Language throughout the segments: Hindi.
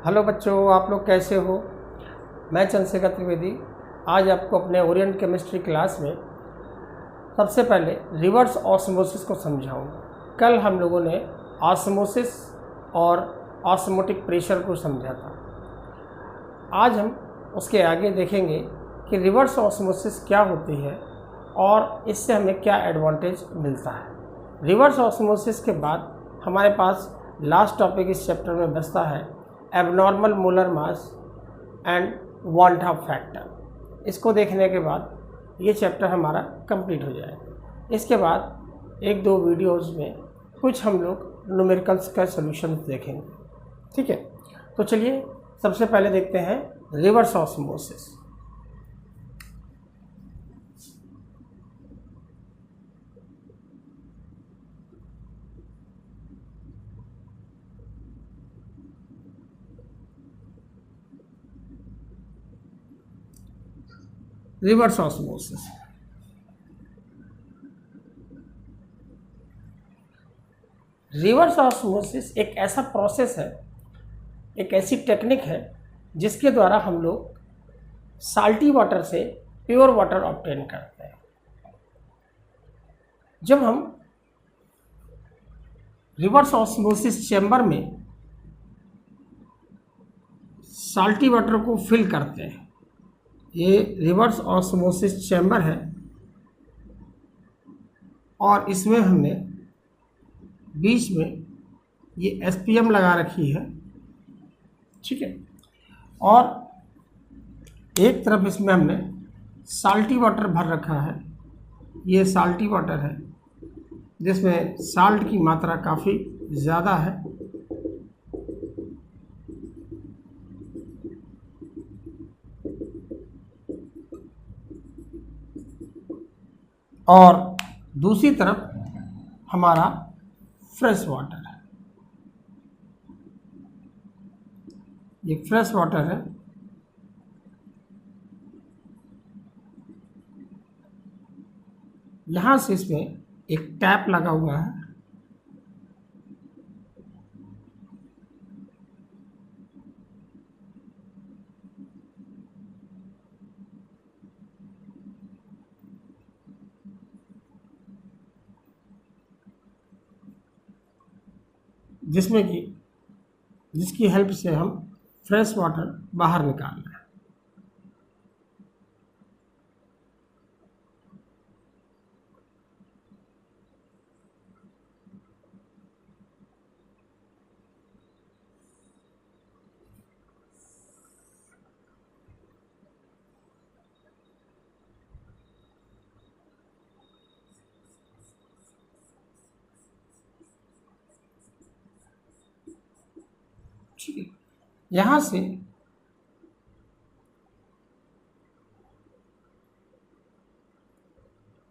हेलो बच्चों, आप लोग कैसे हो। मैं चंद्रशेखर त्रिवेदी आज आपको अपने ओरिएंट केमिस्ट्री क्लास में सबसे पहले रिवर्स ऑस्मोसिस को समझाऊंगा। कल हम लोगों ने ऑस्मोसिस और ऑस्मोटिक प्रेशर को समझा था। आज हम उसके आगे देखेंगे कि रिवर्स ऑस्मोसिस क्या होती है और इससे हमें क्या एडवांटेज मिलता है। रिवर्स ऑस्मोसिस के बाद हमारे पास लास्ट टॉपिक इस चैप्टर में बचता है abnormal molar mass and one half factor. इसको देखने के बाद ये चैप्टर हमारा कंप्लीट हो जाएगा। इसके बाद एक दो वीडियोस में कुछ हम लोग न्यूमेरिकल्स का सॉल्यूशंस देखेंगे। ठीक है, तो चलिए सबसे पहले देखते हैं reverse osmosis. Reverse osmosis reverse osmosis एक ऐसा प्रोसेस है, एक ऐसी टेक्निक है जिसके द्वारा हम लोग साल्टी वाटर से प्योर वाटर ऑब्टेन करते हैं। जब हम रिवर्स ऑस्मोसिस चैम्बर में साल्टी वाटर को फिल करते हैं, ये रिवर्स ऑस्मोसिस चैम्बर है और इसमें हमने बीच में ये एसपीएम लगा रखी है। ठीक है, और एक तरफ इसमें हमने साल्टी वाटर भर रखा है। ये साल्टी वाटर है जिसमें साल्ट की मात्रा काफ़ी ज़्यादा है। और दूसरी तरफ हमारा फ्रेश वाटर है। ये फ्रेश वाटर है। यहाँ से इसमें एक टैप लगा हुआ है। जिसकी हेल्प से हम फ्रेश वाटर बाहर निकाल रहे हैं। ठीक है, यहाँ से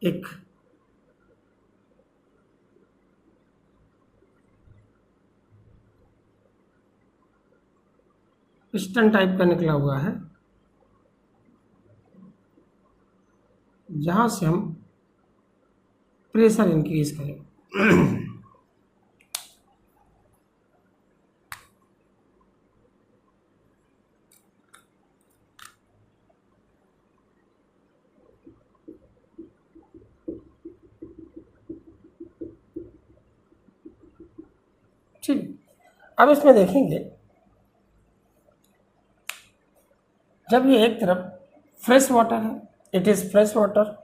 एक पिस्टन टाइप का निकला हुआ है, जहाँ से हम प्रेशर इंक्रीज करें। ठीक, अब इसमें देखेंगे जब ये एक तरफ फ्रेश वाटर है, it is fresh water,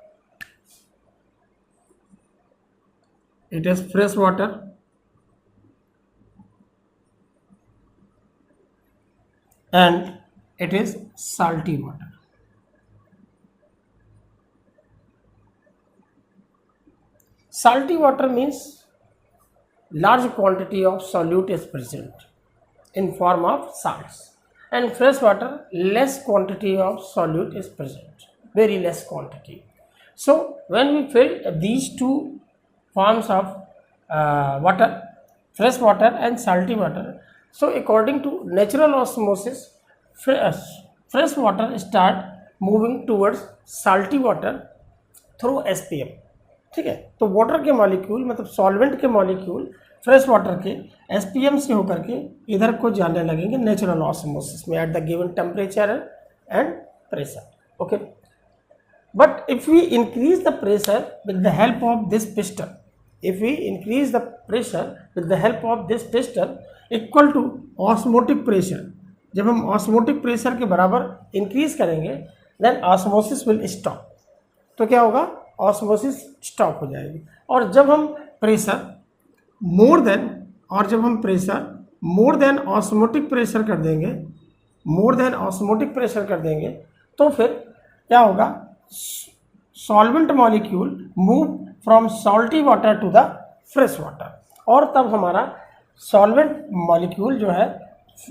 and it is salty water. Salty water means large quantity of solute is present in form of salts, and fresh water less quantity of solute is present, very less quantity. So when we fill these two forms of water, fresh water and salty water, so according to natural osmosis, fresh water start moving towards salty water through SPM. ठीक है, तो वाटर के मॉलिक्यूल मतलब सॉल्वेंट के मॉलिक्यूल फ्रेश वाटर के एसपीएम से होकर के इधर को जाने लगेंगे नेचुरल ऑस्मोसिस में at the given temperature and pressure. Okay, but if we increase the pressure with the help of this piston, if we increase the pressure with the help of this piston equal to osmotic pressure, जब हम osmotic pressure के बराबर increase करेंगे then osmosis will stop। तो क्या होगा, osmosis stop हो जाएगी। और जब हम pressure more than more than osmotic pressure कर देंगे, more than osmotic pressure कर देंगे, तो फिर क्या होगा, solvent molecule move from salty water to the fresh water, और तब हमारा सॉल्वेंट मॉलिक्यूल जो है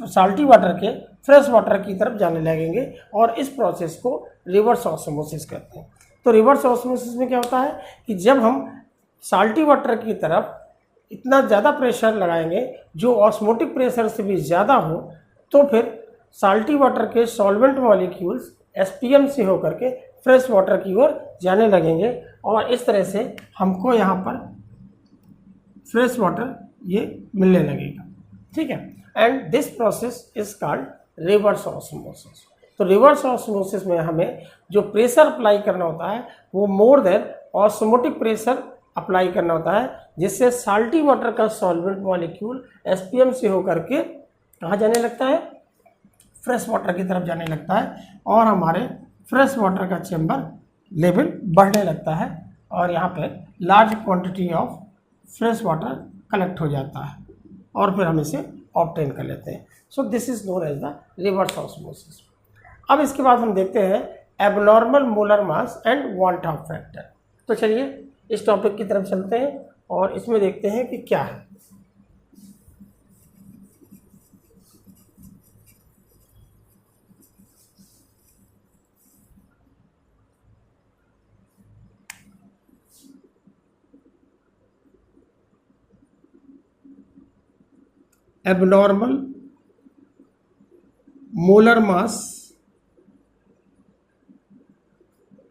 सॉल्टी वाटर के फ्रेश वाटर की तरफ जाने लगेंगे, और इस प्रोसेस को रिवर्स ऑस्मोसिस कहते हैं। तो रिवर्स ऑस्मोसिस में क्या होता है कि जब हम सॉल्टी वाटर की तरफ इतना ज़्यादा प्रेशर लगाएंगे जो ऑस्मोटिक प्रेशर से भी ज़्यादा हो, तो फिर सॉल्टी वाटर के सॉल्वेंट मॉलिक्यूल्स एसपीएम से होकर के फ्रेश वाटर की ओर जाने लगेंगे, और इस तरह से हमको यहाँ पर फ्रेश वाटर ये मिलने लगेगा। ठीक है, and this process is called reverse osmosis. तो रिवर्स ऑस्मोसिस में हमें जो प्रेशर अप्लाई करना होता है वो more than osmotic pressure apply करना होता है, जिससे साल्टी वाटर का सॉल्वेंट मॉलिक्यूल एसपीएम से होकर के कहाँ जाने लगता है, फ्रेश वाटर की तरफ जाने लगता है, और हमारे फ्रेश वाटर का चेंबर लेवल बढ़ने लगता है, और यहाँ पे large quantity of fresh water collect हो जाता है, और फिर हम इसे ऑब्टेन कर लेते हैं। So this is known as the reverse osmosis. अब इसके बाद हम देखते हैं abnormal molar mass and van't Hoff factor. तो चलिए इस टॉपिक की तरफ चलते हैं और इसमें देखते हैं कि क्या है। abnormal molar mass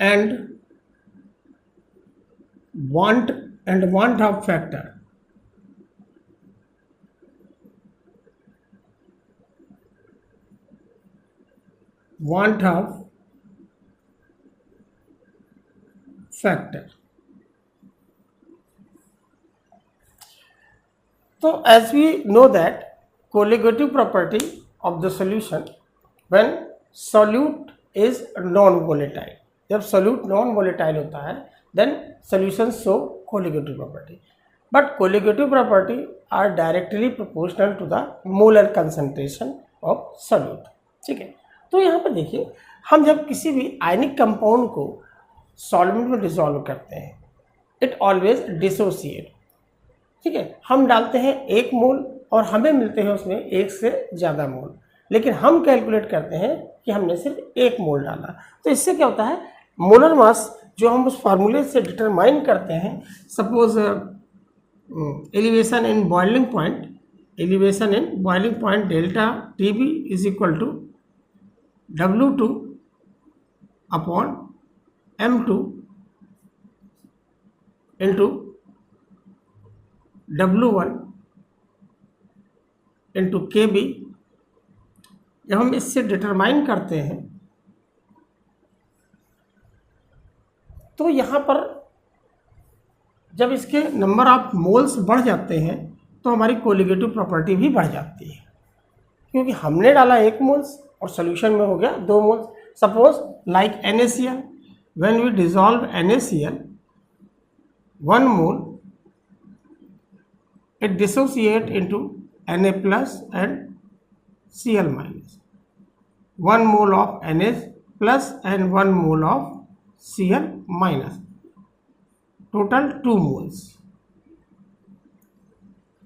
and want of factor. Want of factor. So as we know that colligative property of the solution when solute is non-volatile, जब solute non-volatile होता है then solutions show colligative property, but colligative property are directly proportional to the molar concentration of solute। ठीक है, तो यहाँ पर देखिए हम जब किसी भी आयनिक कंपाउंड को सॉल्वेंट में डिसॉल्व करते हैं इट ऑलवेज डिसोसिएट। ठीक है, हम डालते हैं 1 मोल और हमें मिलते हैं उसमें 1 से ज़्यादा मोल, लेकिन हम कैलकुलेट करते हैं कि हमने सिर्फ 1 मोल डाला। तो इससे क्या होता है, मोलर मास जो हम उस फार्मूले से डिटरमाइन करते हैं, suppose elevation in boiling point delta TB is equal to W2 upon M2 into W1 into KB। जब हम इससे डिटरमाइन करते हैं तो यहाँ पर जब इसके नंबर ऑफ मोल्स बढ़ जाते हैं तो हमारी कोलिगेटिव प्रॉपर्टी भी बढ़ जाती है, क्योंकि हमने डाला 1 मोल्स और सोल्यूशन में हो गया 2 moles. Suppose like NaCl, when we dissolve NaCl 1 mole it dissociate into Na plus and Cl minus, 1 mole of Na plus and 1 mole of Cl minus, total 2 moles।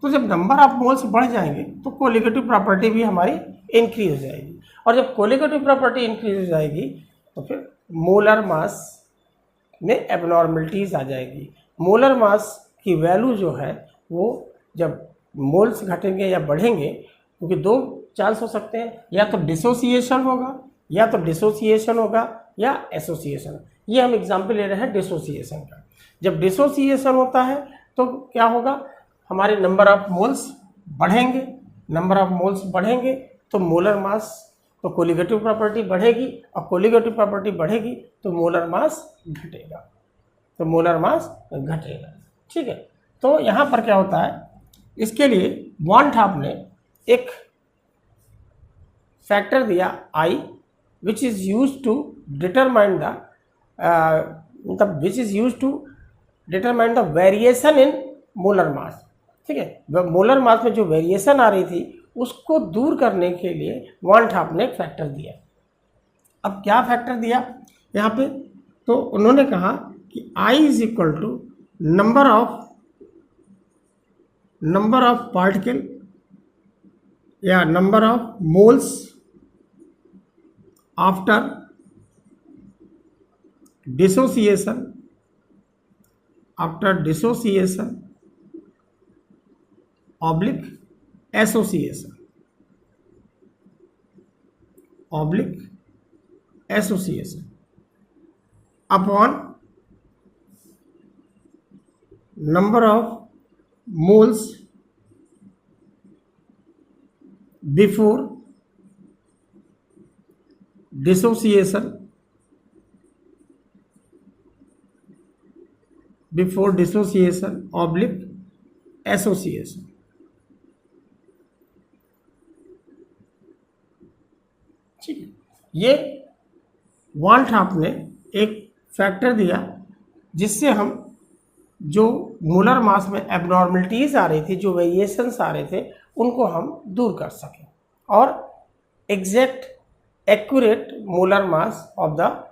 तो जब नंबर ऑफ मोल्स बढ़ जाएंगे तो कोलिगेटिव प्रॉपर्टी भी हमारी इंक्रीज हो जाएगी, और जब कोलिगेटिव प्रॉपर्टी इंक्रीज हो जाएगी तो फिर मोलर मास में एबनॉर्मलिटीज आ जाएगी। मोलर मास की वैल्यू जो है वो जब मोल्स घटेंगे या बढ़ेंगे, क्योंकि 2 चांस हो सकते हैं, या तो डिसोसिएशन होगा या एसोसिएशन। ये हम एग्जाम्पल ले रहे हैं डिसोसिएशन का। जब डिसोसिएशन होता है तो क्या होगा, हमारे नंबर ऑफ मोल्स बढ़ेंगे, नंबर ऑफ मोल्स बढ़ेंगे तो मोलर मास, तो कोलिगेटिव प्रॉपर्टी बढ़ेगी, और कोलिगेटिव प्रॉपर्टी बढ़ेगी तो मोलर मास घटेगा, तो मोलर मास घटेगा। ठीक है, तो यहाँ पर क्या होता है, इसके लिए वॉन थॉप ने एक फैक्टर दिया I, which is use to determine the मतलब which is use to determine the variation in molar mass. ठीक है, मोलर मास में जो वेरिएशन आ रही थी उसको दूर करने के लिए वॉन थॉप ने एक फैक्टर दिया। अब क्या फैक्टर दिया यहाँ पे, तो उन्होंने कहा कि I is equal to number of particle या number of moles after dissociation oblique association upon number of moles before dissociation oblique association. ठीक है, ये वॉन थॉप ने एक फैक्टर दिया जिससे हम जो मोलर मास में एबनॉर्मलिटीज आ रही थी, जो वेरिएशंस आ रहे थे, उनको हम दूर कर सकें और exact accurate molar mass of the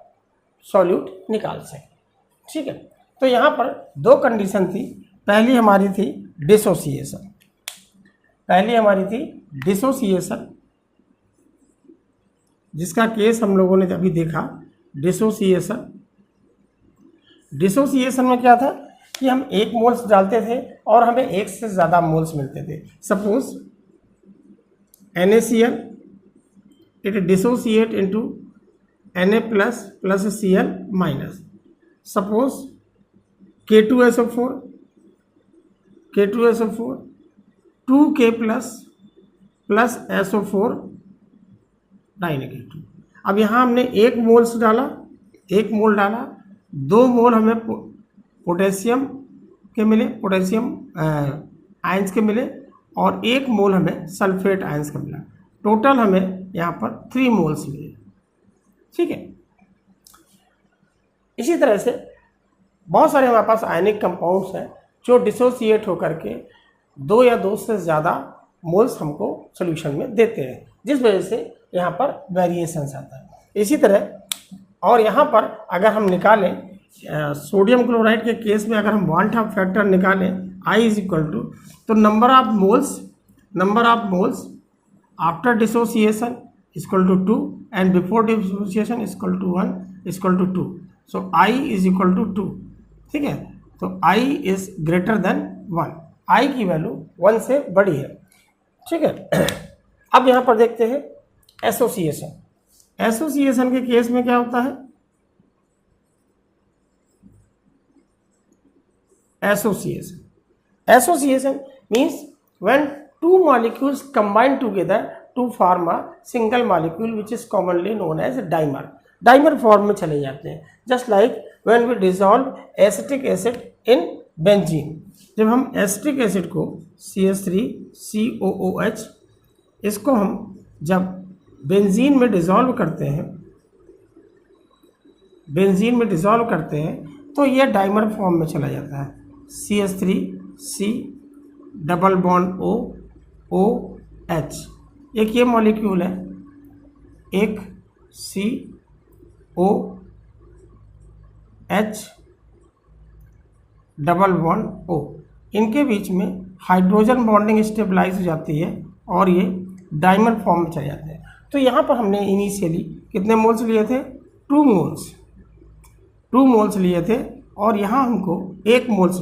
solute निकाल सकें। ठीक है, तो यहाँ पर दो कंडीशन थी। पहली हमारी थी डिसोसिएशन, जिसका केस हम लोगों ने अभी देखा। डिसोसिएशन में क्या था कि हम एक मोल्स डालते थे और हमें एक से ज़्यादा मोल्स मिलते थे। Suppose NaCl, it dissociate into Na plus Cl minus. Suppose K2SO4 2K plus SO4 डाइनेगेटिव। अब यहाँ हमने एक मोल डाला, 2 मोल हमें पोटेशियम के मिले, पोटेशियम आयंस के मिले, और 1 मोल हमें सल्फेट आयंस का मिला। टोटल हमें यहाँ पर 3 मोल्स मिले। ठीक है, इसी तरह से बहुत सारे हमारे पास आयनिक कंपाउंड्स हैं जो डिसोसिएट होकर के 2 या 2 से ज़्यादा मोल्स हमको सॉल्यूशन में देते हैं, जिस वजह से यहाँ पर वेरिएशंस आता है। इसी तरह और यहाँ पर अगर हम निकालें सोडियम क्लोराइड के केस में, अगर हम वॉन थॉप फैक्टर निकालें I इज इक्वल टू, तो number of moles after dissociation equal to 2 and before dissociation equal to 1 equal to 2। So I is equal to 2। ठीक है, तो I is greater than 1, I की वैल्यू 1 से बड़ी है। ठीक है, अब यहाँ पर देखते हैं एसोसिएशन के केस में क्या होता है। Association means when 2 molecules combine together to form a single molecule which is commonly known as dimer. Dimer form में चले जाते हैं, just like when we dissolve acetic acid in benzene. जब हम एसिटिक एसिड को CH3COOH, इसको हम जब बेंजीन में डिसॉल्व करते हैं तो ये डाइमर फॉर्म में चला जाता है। CH3C डबल बॉन्ड OH, एक ये मॉलिक्यूल है, एक COH डबल बॉन्ड O, इनके बीच में हाइड्रोजन बॉन्डिंग स्टेबलाइज हो जाती है और ये डाइमर फॉर्म में चले जाते हैं। तो यहाँ पर हमने इनिशियली कितने मोल्स लिए थे, 2 मोल्स लिए थे, और यहाँ हमको 1 मोल्स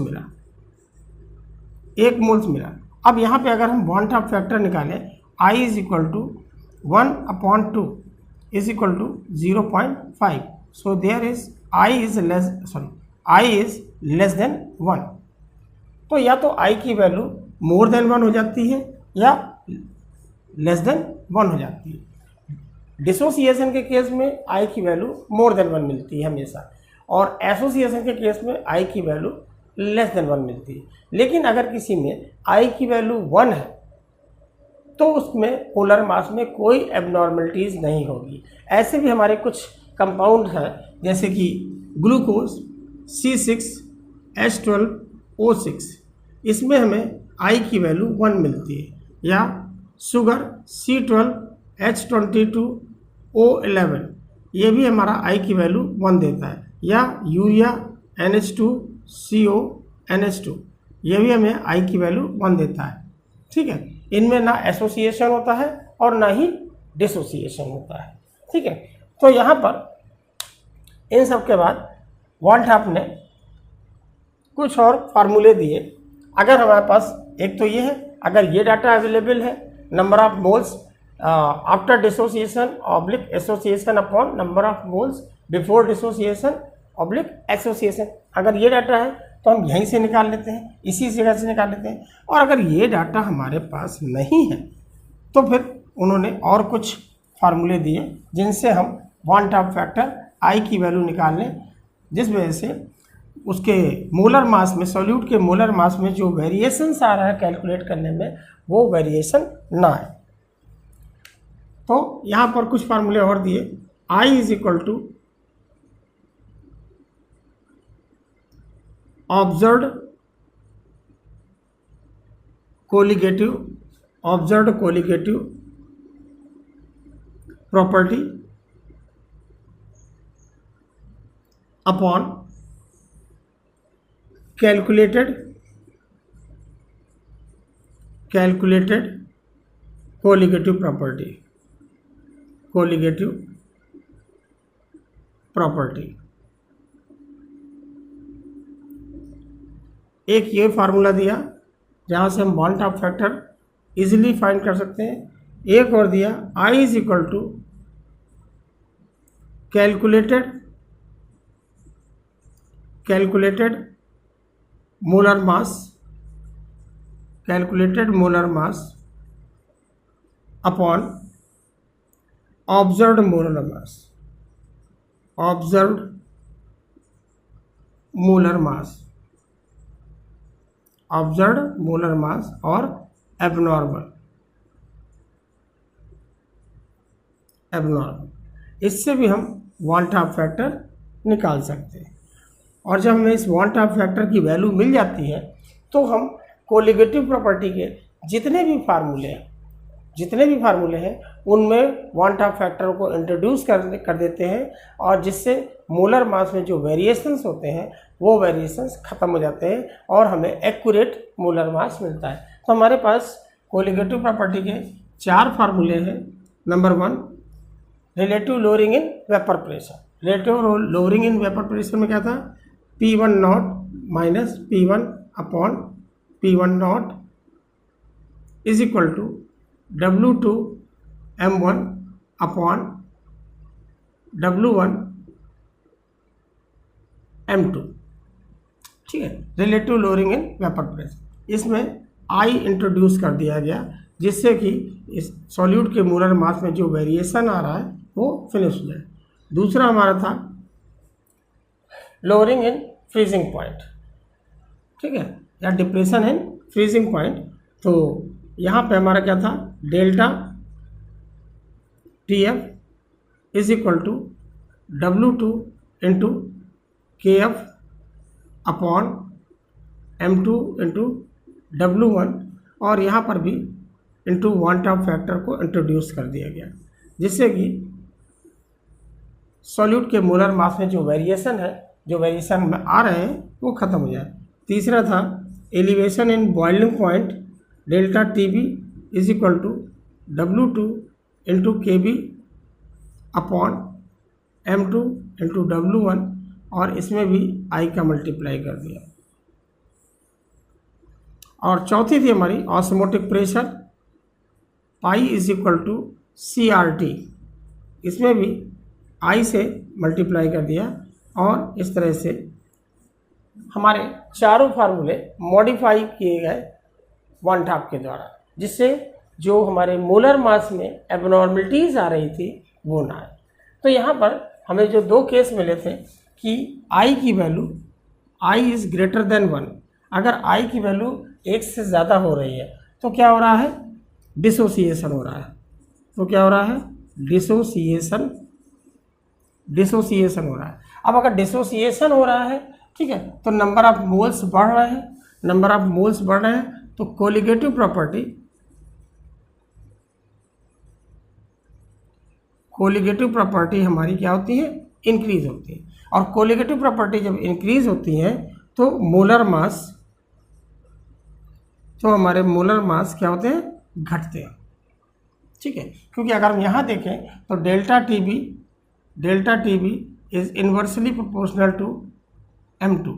मिला। अब यहाँ पे अगर हम वॉन थॉप फैक्टर निकालें, I is equal to 1/2 is equal to 0.5। So there is I is less than 1। तो या तो I की वैल्यू मोर देन 1 हो जाती है या लेस देन 1 हो जाती है। डिसोसिएशन के केस में आई की वैल्यू मोर देन 1 मिलती है हमेशा, और एसोसिएशन के केस में आई की वैल्यू लेस देन 1 मिलती है। लेकिन अगर किसी में आई की वैल्यू 1 है तो उसमें पोलर मास में कोई एबनॉर्मलिटीज़ नहीं होगी। ऐसे भी हमारे कुछ कंपाउंड हैं जैसे कि ग्लूकोज C6H12O6, इसमें हमें आई की वैल्यू 1 मिलती है, या शुगर C12H22O11, ये भी हमारा आई की वैल्यू 1 देता है, या यूरिया NH2CONH2, ये भी हमें आई की वैल्यू 1 देता है। ठीक है, इनमें ना एसोसिएशन होता है और ना ही डिसोसिएशन होता है। ठीक है, तो यहाँ पर इन सब के बाद वॉन टॉप ने कुछ और फार्मूले दिए। अगर हमारे पास एक तो ये है, अगर ये डाटा अवेलेबल है, number of moles after dissociation oblique association upon number of moles before dissociation oblique association, अगर ये डाटा है तो हम यहीं से निकाल लेते हैं, इसी जगह से निकाल लेते हैं। और अगर ये डाटा हमारे पास नहीं है तो फिर उन्होंने और कुछ फार्मूले दिए जिनसे हम वॉन टॉप फैक्टर आई की वैल्यू निकाल लें, जिस वजह से उसके मोलर मास में, सॉल्यूट के मोलर मास में जो वेरिएशंस आ रहा है कैलकुलेट करने में, वो वेरिएशन ना आए। तो यहाँ पर कुछ फार्मूले और दिए। I is equal to observed colligative property upon calculated colligative property. एक ये फार्मूला दिया जहाँ से हम van't Hoff factor easily find कर सकते हैं। एक और दिया I is equal to calculated molar mass upon observed molar mass और एबनॉर्मल, इससे भी हम वॉन टॉप फैक्टर निकाल सकते हैं। और जब हमें इस वॉन टॉप फैक्टर की वैल्यू मिल जाती है तो हम कोलिगेटिव प्रॉपर्टी के जितने भी फार्मूले हैं उनमें वॉन टॉप फैक्टर को इंट्रोड्यूस कर देते हैं, और जिससे मोलर मास में जो वेरिएशंस होते हैं वो वेरिएशंस ख़त्म हो जाते हैं और हमें एक्यूरेट मोलर मास मिलता है। तो हमारे पास कोलिगेटिव प्रॉपर्टी के 4 फार्मूले हैं। Number 1, relative lowering in vapour pressure. Relative lowering in vapour pressure में क्या था? P1 not minus P1 upon P1 not is equal to W2 M1 upon W1 M2। ठीक है, relative lowering in vapour pressure, इसमें आई इंट्रोड्यूस कर दिया गया जिससे कि इस सॉल्यूट के मोलर मास में जो वेरिएशन आ रहा है वो फिनिश हो जाए। दूसरा हमारा था लोअरिंग इन फ्रीजिंग पॉइंट, ठीक है, या डिप्रेशन इन फ्रीजिंग पॉइंट। तो यहाँ पे हमारा क्या था? Delta TF is equal to W2 into KF upon M2 into W1, और यहाँ पर भी इंटू वॉन टॉप फैक्टर को इंट्रोड्यूस कर दिया गया जिससे कि सॉल्यूट के मोलर मास में जो वेरिएशन में आ रहे हैं वो ख़त्म हो जाए। तीसरा था elevation in boiling point, delta TB is equal to W2 into KB upon M2 into W1, और इसमें भी I का मल्टीप्लाई कर दिया। और चौथी थी हमारी osmotic pressure, pi is equal to CRT, इसमें भी I से मल्टीप्लाई कर दिया, और इस तरह से हमारे चारों फार्मूले मॉडिफाई किए गए वन हाफ के द्वारा, जिससे जो हमारे मोलर मास में एबनॉर्मलिटीज़ आ रही थी वो ना आए। तो यहाँ पर हमें जो दो केस मिले थे कि आई की value I is greater than 1, अगर आई की वैल्यू 1 से ज़्यादा हो रही है तो क्या हो रहा है, डिसोसिएशन हो रहा है। तो क्या हो रहा है, डिसोसिएशन हो रहा है। अब अगर डिसोसिएशन हो रहा है, ठीक है, तो नंबर ऑफ मोल्स बढ़ रहे हैं, नंबर ऑफ मोल्स बढ़ रहे हैं, तो कोलिगेटिव प्रॉपर्टी हमारी क्या होती है, इंक्रीज होती है। और कोलिगेटिव प्रॉपर्टी जब इंक्रीज होती है तो मोलर मास, तो हमारे मोलर मास क्या होते हैं, घटते हैं, ठीक है। क्योंकि अगर हम यहाँ देखें तो delta T B is inversely proportional to m2,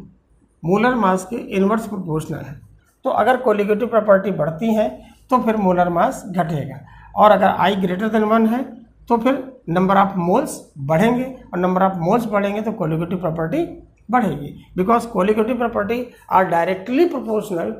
molar mass के इन्वर्स प्रोपोर्शनल है। तो अगर कोलिगेटिव प्रॉपर्टी बढ़ती है तो फिर मोलर मास घटेगा, और अगर I ग्रेटर देन 1 है तो फिर नंबर ऑफ मोल्स बढ़ेंगे, और नंबर ऑफ मोल्स बढ़ेंगे तो कोलिगेटिव प्रॉपर्टी बढ़ेगी, because colligative property are directly proportional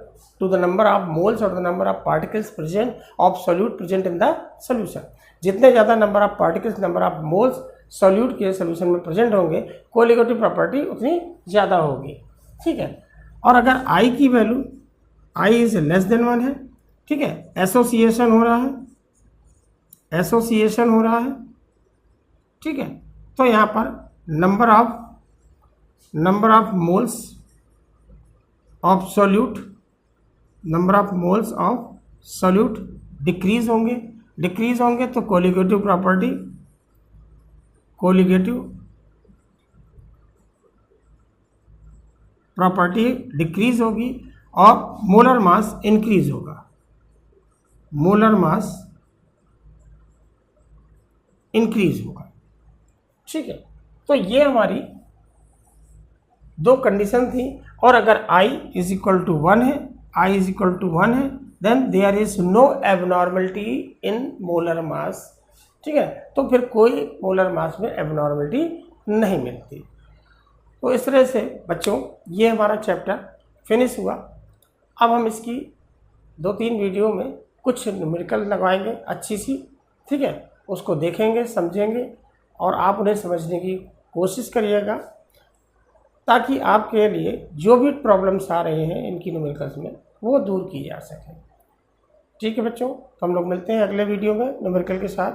to the number of moles और the number of particles present of solute present in the solution. जितने ज़्यादा number of particles, number of moles solute के सोल्यूशन में प्रेजेंट होंगे, कोलिगेटिव प्रॉपर्टी उतनी ज़्यादा होगी, ठीक है। और अगर I की value I is less than 1 है, ठीक है, एसोसिएशन हो रहा है, ठीक है, तो यहाँ पर number of moles of solute decrease होंगे, तो कोलिगेटिव प्रॉपर्टी डिक्रीज होगी और मोलर मास इंक्रीज होगा, ठीक है। तो ये हमारी दो कंडीशन थी। और अगर I इज इक्वल टू 1 है, then there is no abnormality in molar mass, ठीक है, तो फिर कोई मोलर मास में एबनॉर्मलिटी नहीं मिलती। तो इस तरह से बच्चों ये हमारा चैप्टर फिनिश हुआ। अब हम इसकी 2-3 वीडियो में कुछ न्यूमेरिकल लगवाएंगे अच्छी सी, ठीक है, उसको देखेंगे, समझेंगे और आप उन्हें समझने की कोशिश करिएगा, ताकि आपके लिए जो भी प्रॉब्लम्स आ रहे हैं इनकी न्यूमेरिकल्स में वो दूर की जा सके। ठीक है बच्चों, तो हम लोग मिलते हैं अगले वीडियो में न्यूमेरिकल के साथ।